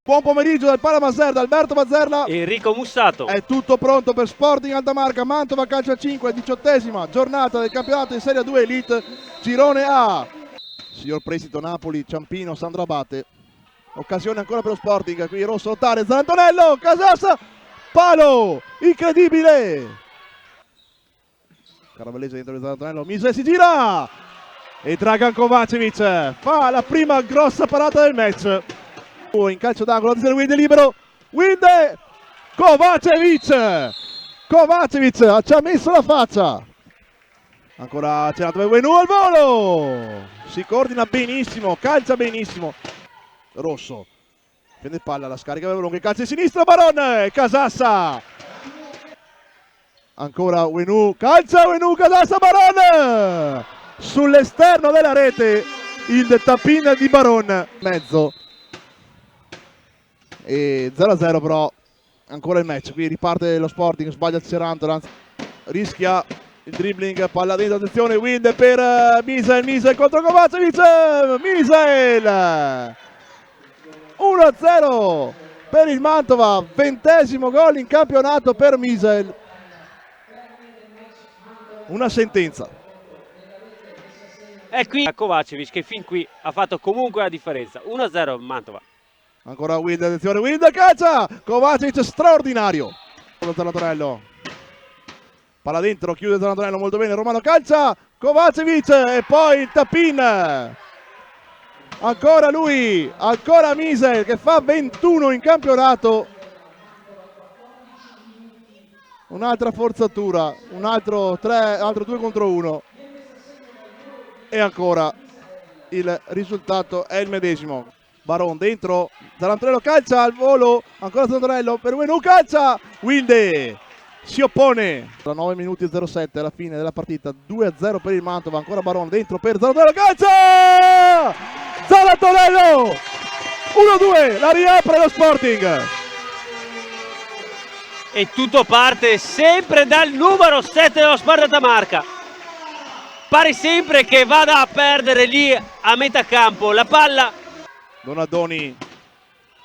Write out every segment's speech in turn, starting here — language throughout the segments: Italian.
Buon pomeriggio dal Pala Mazerda, Alberto Mazzerla. Enrico Mussato. È tutto pronto per Sporting Altamarca, Mantova calcio a 5, 18ª giornata del campionato in Serie 2 Elite, girone A. Signor Prestito Napoli, Ciampino, Sandro Abate. Occasione ancora per lo Sporting, qui Rosso lottare, Zanantonello, Casassa, palo, incredibile. Caravellese dentro di Zanantonello, Mise si gira e Dragan Kovacevic fa la prima grossa parata del match. In calcio d'angolo, attenzione, Winde libero, Winde, Kovacevic ci ha messo la faccia, ancora c'è l'altro Wenu al volo, si coordina benissimo, calcia benissimo, Rosso, prende palla, la scarica per lungo, calcia di sinistra, Baron, Casassa, ancora Wenu, calcia Wenu, Casassa, Baron, sull'esterno della rete, il tap-in di Baron, mezzo. E 0-0 però ancora il match, qui riparte lo Sporting, sbaglia Ceranto, rischia il dribbling, palla dentro, attenzione, Wind per Misael contro Kovacevic, Misael 1-0 per il Mantova, 20° gol in campionato per Misael, una sentenza. E qui Kovacevic che fin qui ha fatto comunque la differenza, 1-0 Mantova. Ancora Wind, attenzione, Wind calcia, Kovacevic straordinario. Zanantonello, palla dentro, chiude Zanantonello molto bene, Romano calcia, Kovacevic e poi il tap-in. Ancora lui, ancora Misael che fa 21 in campionato. Un'altra forzatura, un altro 2 contro 1. E ancora il risultato è il medesimo. Baron dentro, Zanantonello calcia al volo, ancora Zanantonello per Wenu, calcia, Wilde si oppone. Da 9 minuti e 07 alla fine della partita, 2-0 per il Mantova, ancora Baron dentro per Zanantonello, calcia! Zanantonello! 1-2, la riapre lo Sporting. E tutto parte sempre dal numero 7 dello Sporting Altamarca. Pare sempre che vada a perdere lì a metà campo la palla. Donadoni,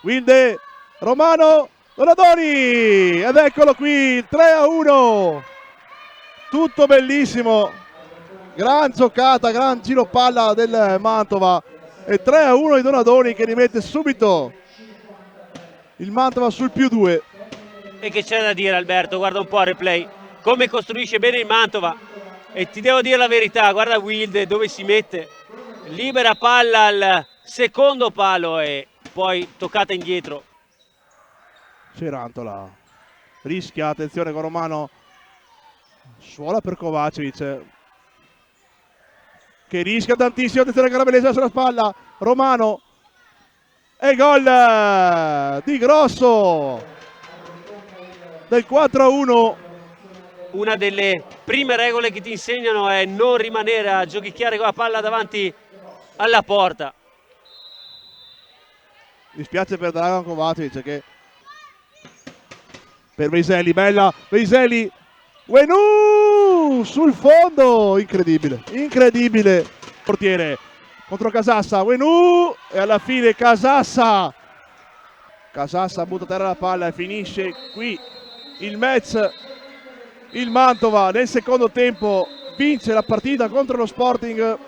Wilde, Romano, Donadoni, ed eccolo qui, 3-1, tutto bellissimo, gran giocata, gran giro palla del Mantova, e 3-1 di Donadoni che rimette subito il Mantova sul +2. E che c'è da dire Alberto, guarda un po' il replay, come costruisce bene il Mantova, e ti devo dire la verità, guarda Wilde dove si mette, libera palla al secondo palo e poi toccata indietro. Cerantola rischia, attenzione con Romano, suola per Kovacevic che rischia tantissimo, attenzione Caravellese sulla spalla, Romano e gol di Grosso del 4-1. Una delle prime regole che ti insegnano è non rimanere a giochicchiare con la palla davanti alla porta. Mi spiace per Dragan Kovacevic che per Veseli, bella Veseli, Wenu sul fondo, incredibile, incredibile, portiere contro Casassa, Wenu e alla fine Casassa butta a terra la palla e finisce qui il match. Il Mantova nel secondo tempo vince la partita contro lo Sporting